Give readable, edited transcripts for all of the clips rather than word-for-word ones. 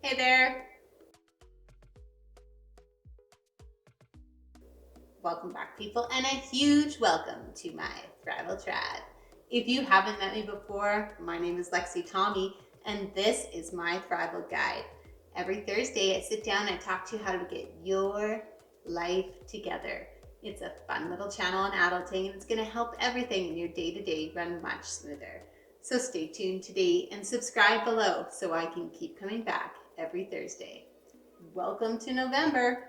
Hey there! Welcome back, people, and a huge welcome to my Thrival Trad. If you haven't met me before, my name is Lexi Tommy, and this is my Thrival Guide. Every Thursday, I sit down and talk to you how to get your life together. It's a fun little channel on adulting, and it's going to help everything in your day-to-day run much smoother. So stay tuned today and subscribe below so I can keep coming back every Thursday. Welcome to November.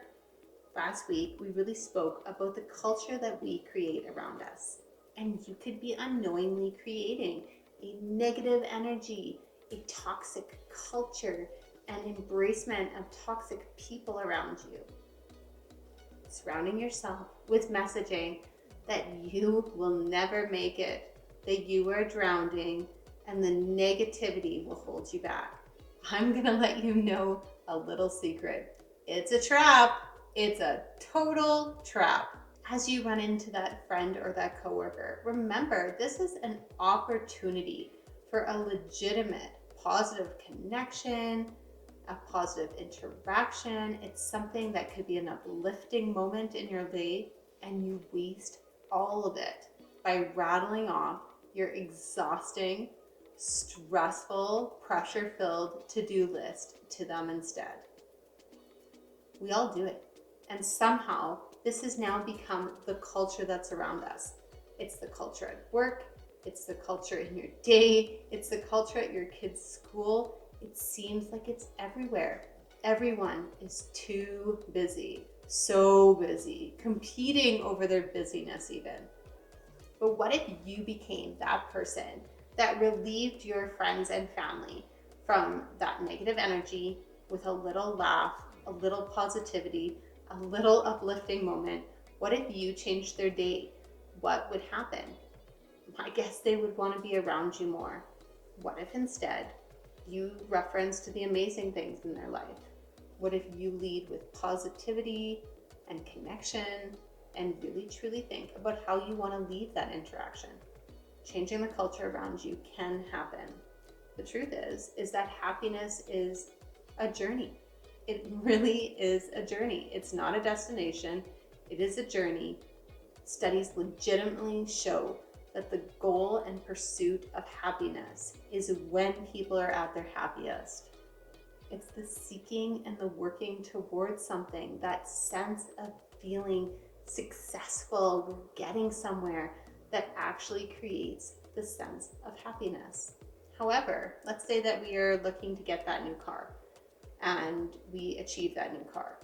Last week, we really spoke about the culture that we create around us. And you could be unknowingly creating a negative energy, a toxic culture, an embracement of toxic people around you. Surrounding yourself with messaging that you will never make it, that you are drowning, and the negativity will hold you back. I'm going to let you know a little secret. It's a trap. It's a total trap. As you run into that friend or that coworker, remember this is an opportunity for a legitimate positive connection, a positive interaction. It's something that could be an uplifting moment in your day, and you waste all of it by rattling off your exhausting, stressful, pressure-filled to-do list to them instead. We all do it. And somehow this has now become the culture that's around us. It's the culture at work, it's the culture in your day, it's the culture at your kids' school. It seems like it's everywhere. Everyone is too busy, so busy, competing over their busyness even. But what if you became that person that relieved your friends and family from that negative energy with a little laugh, a little positivity, a little uplifting moment? What if you changed their day? What would happen? I guess they would want to be around you more. What if instead you reference to the amazing things in their life? What if you lead with positivity and connection and really truly think about how you want to leave that interaction? Changing the culture around you can happen. The truth is that happiness is a journey. It really is a journey. It's not a destination. It is a journey. Studies legitimately show that the goal and pursuit of happiness is when people are at their happiest. It's the seeking and the working towards something, that sense of feeling successful, getting somewhere, that actually creates the sense of happiness. However, let's say that we are looking to get that new car, and we achieve that new car.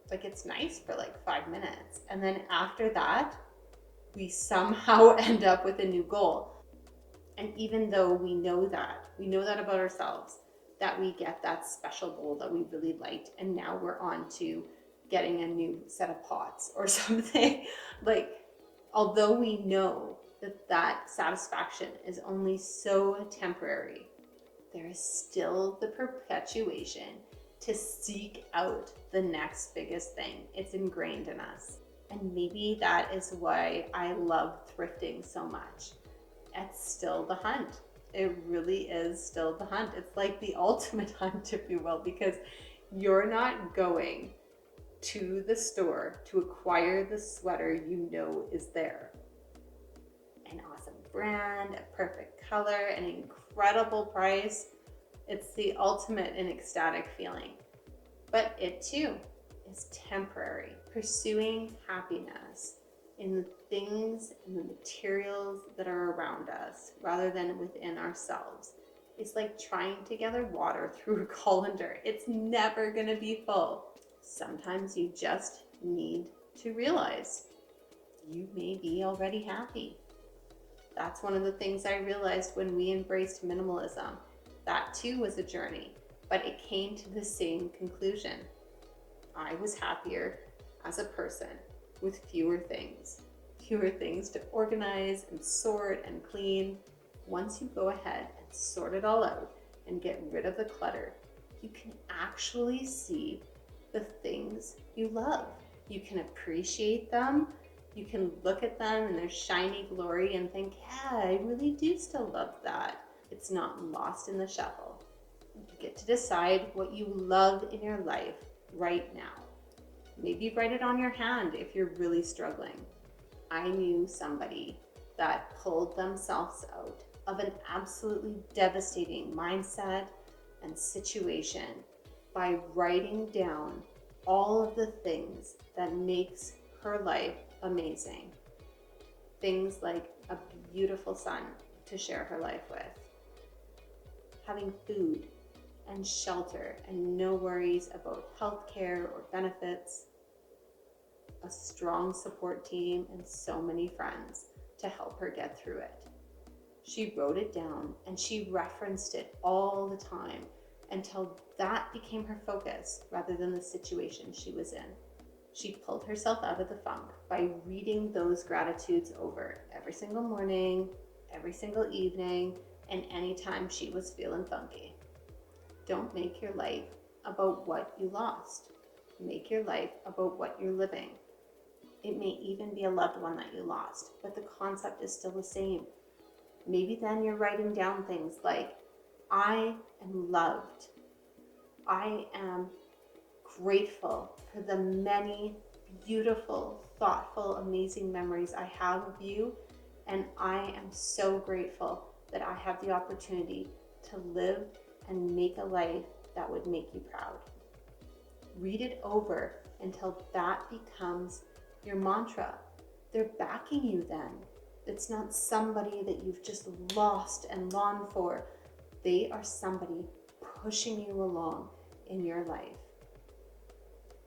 Like, it's nice for like 5 minutes. And then after that, we somehow end up with a new goal. And even though we know that about ourselves, that we get that special goal that we really liked, and now we're on to getting a new set of pots or something. Like, although we know that satisfaction is only so temporary, there is still the perpetuation to seek out the next biggest thing. It's ingrained in us. And maybe that is why I love thrifting so much. It's still the hunt. It really is still the hunt. It's like the ultimate hunt, if you will, because you're not going to the store to acquire the sweater you know is there. An awesome brand, a perfect color, an incredible price. It's the ultimate and ecstatic feeling. But it too is temporary. Pursuing happiness in the things and the materials that are around us rather than within ourselves. It's like trying to gather water through a colander. It's never going to be full. Sometimes you just need to realize you may be already happy. That's one of the things I realized when we embraced minimalism. That too was a journey, but it came to the same conclusion. I was happier as a person with fewer things to organize and sort and clean. Once you go ahead and sort it all out and get rid of the clutter, you can actually see the things you love. You can appreciate them. You can look at them in their shiny glory and think, yeah, I really do still love that. It's not lost in the shuffle. get to decide what you love in your life right now. Maybe write it on your hand if you're really struggling. I knew somebody that pulled themselves out of an absolutely devastating mindset and situation by writing down all of the things that makes her life amazing. Things like a beautiful son to share her life with, having food and shelter and no worries about healthcare or benefits, a strong support team, and so many friends to help her get through it. She wrote it down and she referenced it all the time until that became her focus rather than the situation she was in. She pulled herself out of the funk by reading those gratitudes over every single morning, every single evening, and anytime she was feeling funky. Don't make your life about what you lost. Make your life about what you're living. It may even be a loved one that you lost, but the concept is still the same. Maybe then you're writing down things like, I am loved. I am grateful for the many beautiful, thoughtful, amazing memories I have of you. And I am so grateful that I have the opportunity to live and make a life that would make you proud. Read it over until that becomes your mantra. They're backing you then. It's not somebody that you've just lost and longed for. They are somebody pushing you along in your life.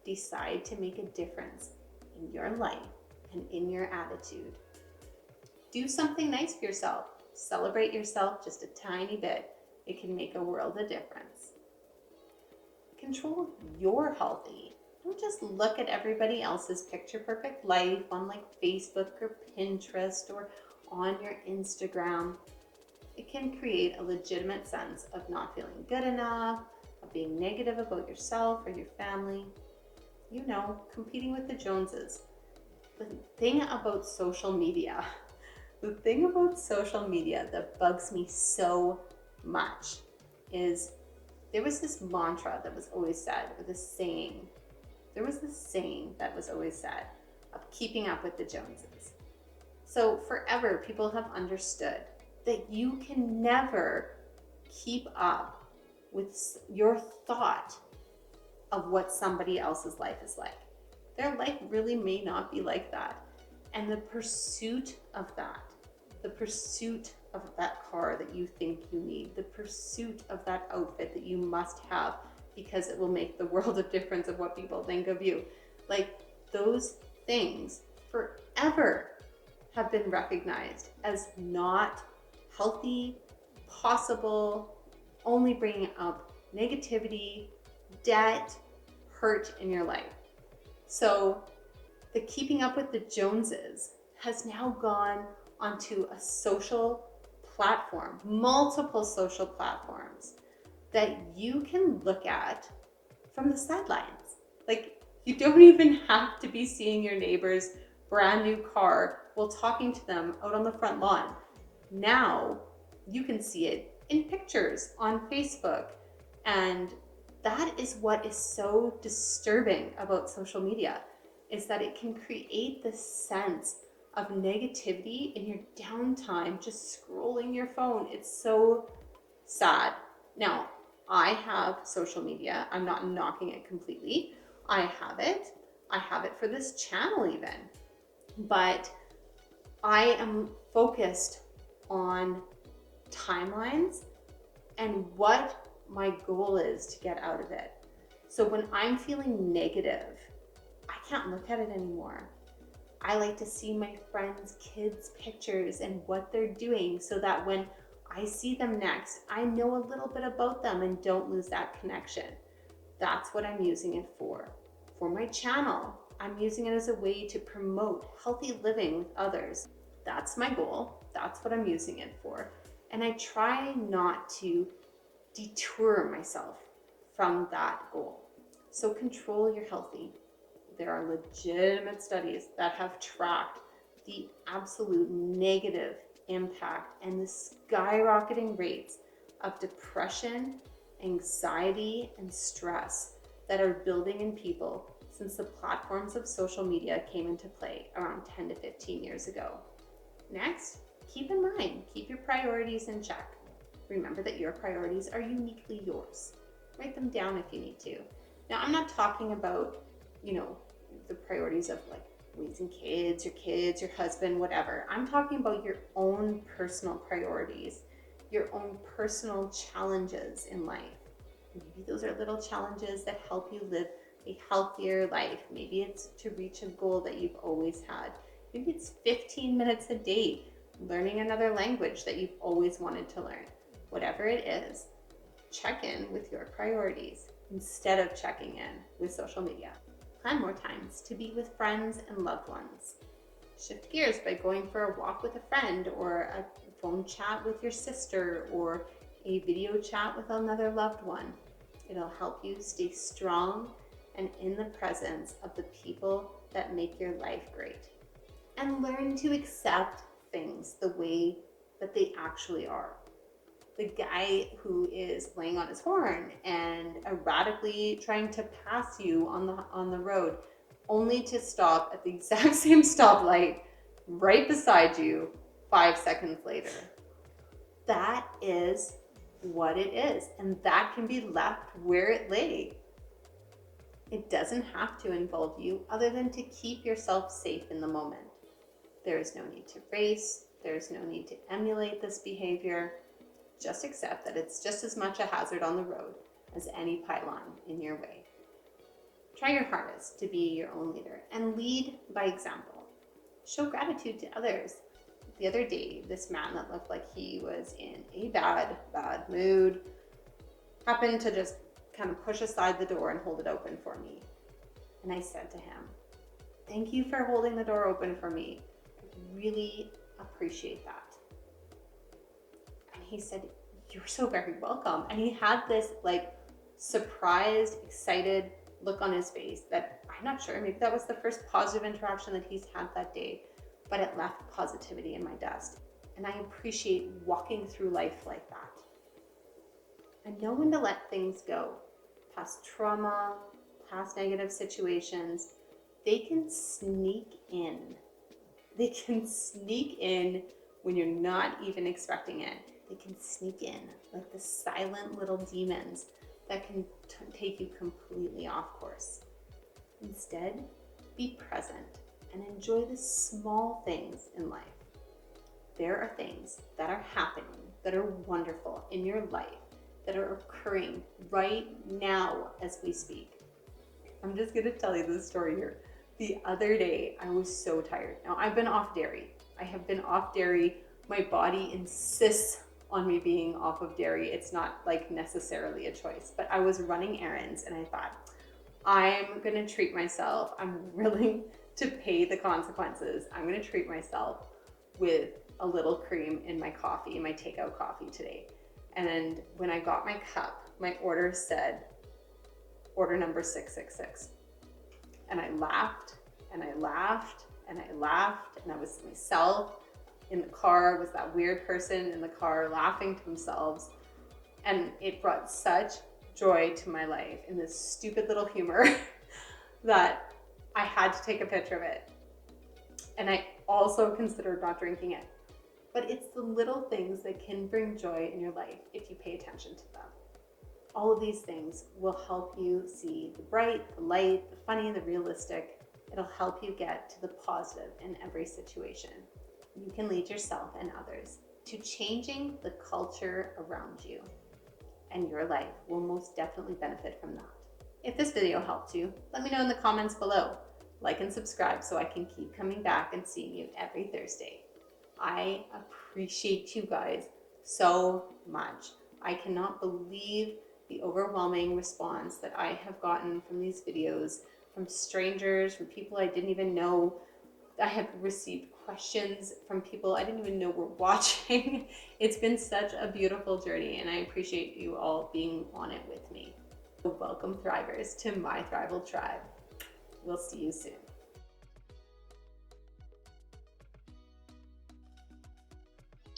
Decide to make a difference in your life and in your attitude. Do something nice for yourself. Celebrate yourself just a tiny bit. It can make a world of difference. Control your healthy. Don't just look at everybody else's picture perfect life on like Facebook or Pinterest or on your Instagram. It can create a legitimate sense of not feeling good enough, of being negative about yourself or your family. You know, competing with the Joneses. The thing about social media that bugs me so much is there was this mantra that was always said, or this saying. There was this saying that was always said of keeping up with the Joneses. So forever, people have understood that you can never keep up with your thought of what somebody else's life is like. Their life really may not be like that. And the pursuit of that car that you think you need, the pursuit of that outfit that you must have because it will make the world of difference of what people think of you. Like, those things forever have been recognized as not healthy, possible, only bringing up negativity, debt, hurt in your life. So the keeping up with the Joneses has now gone onto a social platform, multiple social platforms that you can look at from the sidelines. Like, you don't even have to be seeing your neighbor's brand new car while talking to them out on the front lawn. Now you can see it in pictures on Facebook. And that is what is so disturbing about social media, is that it can create this sense of negativity in your downtime, just scrolling your phone. It's so sad. Now, I have social media. I'm not knocking it completely. I have it. I have it for this channel even. But I am focused on timelines and what my goal is to get out of it. So when I'm feeling negative, I can't look at it anymore. I like to see my friends' kids' pictures and what they're doing so that when I see them next, I know a little bit about them and don't lose that connection. That's what I'm using it for. For my channel, I'm using it as a way to promote healthy living with others. That's my goal. That's what I'm using it for. And I try not to detour myself from that goal. So control your healthy. There are legitimate studies that have tracked the absolute negative impact and the skyrocketing rates of depression anxiety, and stress that are building in people since the platforms of social media came into play around 10 to 15 years ago. Next, keep in mind, keep your priorities in check. Remember that your priorities are uniquely yours. Write them down if you need to. Now, I'm not talking about, the priorities of like raising kids, your husband, whatever. I'm talking about your own personal priorities, your own personal challenges in life. Maybe those are little challenges that help you live a healthier life. Maybe it's to reach a goal that you've always had. Maybe it's 15 minutes a day learning another language that you've always wanted to learn. Whatever it is, check in with your priorities instead of checking in with social media. Plan more times to be with friends and loved ones. Shift gears by going for a walk with a friend, or a phone chat with your sister, or a video chat with another loved one. It'll help you stay strong and in the presence of the people that make your life great. And learn to accept things the way that they actually are. The guy who is laying on his horn and erratically trying to pass you on the road, only to stop at the exact same stoplight right beside you 5 seconds later. That is what it is, and that can be left where it lay. It doesn't have to involve you other than to keep yourself safe in the moment. There is no need to race. There is no need to emulate this behavior. Just accept that it's just as much a hazard on the road as any pylon in your way. Try your hardest to be your own leader and lead by example. Show gratitude to others. The other day, this man that looked like he was in a bad mood happened to just kind of push aside the door and hold it open for me. And I said to him, "Thank you for holding the door open for me. I really appreciate that." And he said, "You're so very welcome." And he had this like surprised, excited look on his face that I'm not sure, maybe that was the first positive interaction that he's had that day, but it left positivity in my dust. And I appreciate walking through life like that. And know when to let things go. Past trauma, past negative situations, they can sneak in. They can sneak in when you're not even expecting it. They can sneak in like the silent little demons that can take you completely off course. Instead, be present and enjoy the small things in life. There are things that are happening that are wonderful in your life that are occurring right now as we speak. I'm just gonna tell you this story here. The other day, I was so tired. Now, I've been off dairy. I have been off dairy. My body insists on me being off of dairy. It's not like necessarily a choice, but I was running errands and I thought, I'm gonna treat myself. I'm willing to pay the consequences. I'm gonna treat myself with a little cream in my coffee, in my takeout coffee today. And when I got my cup, my order said, order number 666. And I laughed and I laughed and I laughed, and I was myself. In the car was that weird person in the car laughing to themselves. And it brought such joy to my life in this stupid little humor that I had to take a picture of it. And I also considered not drinking it. But it's the little things that can bring joy in your life if you pay attention to them. All of these things will help you see the bright, the light, the funny, the realistic. It'll help you get to the positive in every situation. You can lead yourself and others to changing the culture around you, and your life will most definitely benefit from that. If this video helped you, let me know in the comments below. Like and subscribe so I can keep coming back and seeing you every Thursday. I appreciate you guys so much. I cannot believe the overwhelming response that I have gotten from these videos, from strangers, from people I didn't even know. I have received questions from people I didn't even know were watching. It's been such a beautiful journey, and I appreciate you all being on it with me. Welcome, Thrivers, to My Thrival Tribe. We'll see you soon.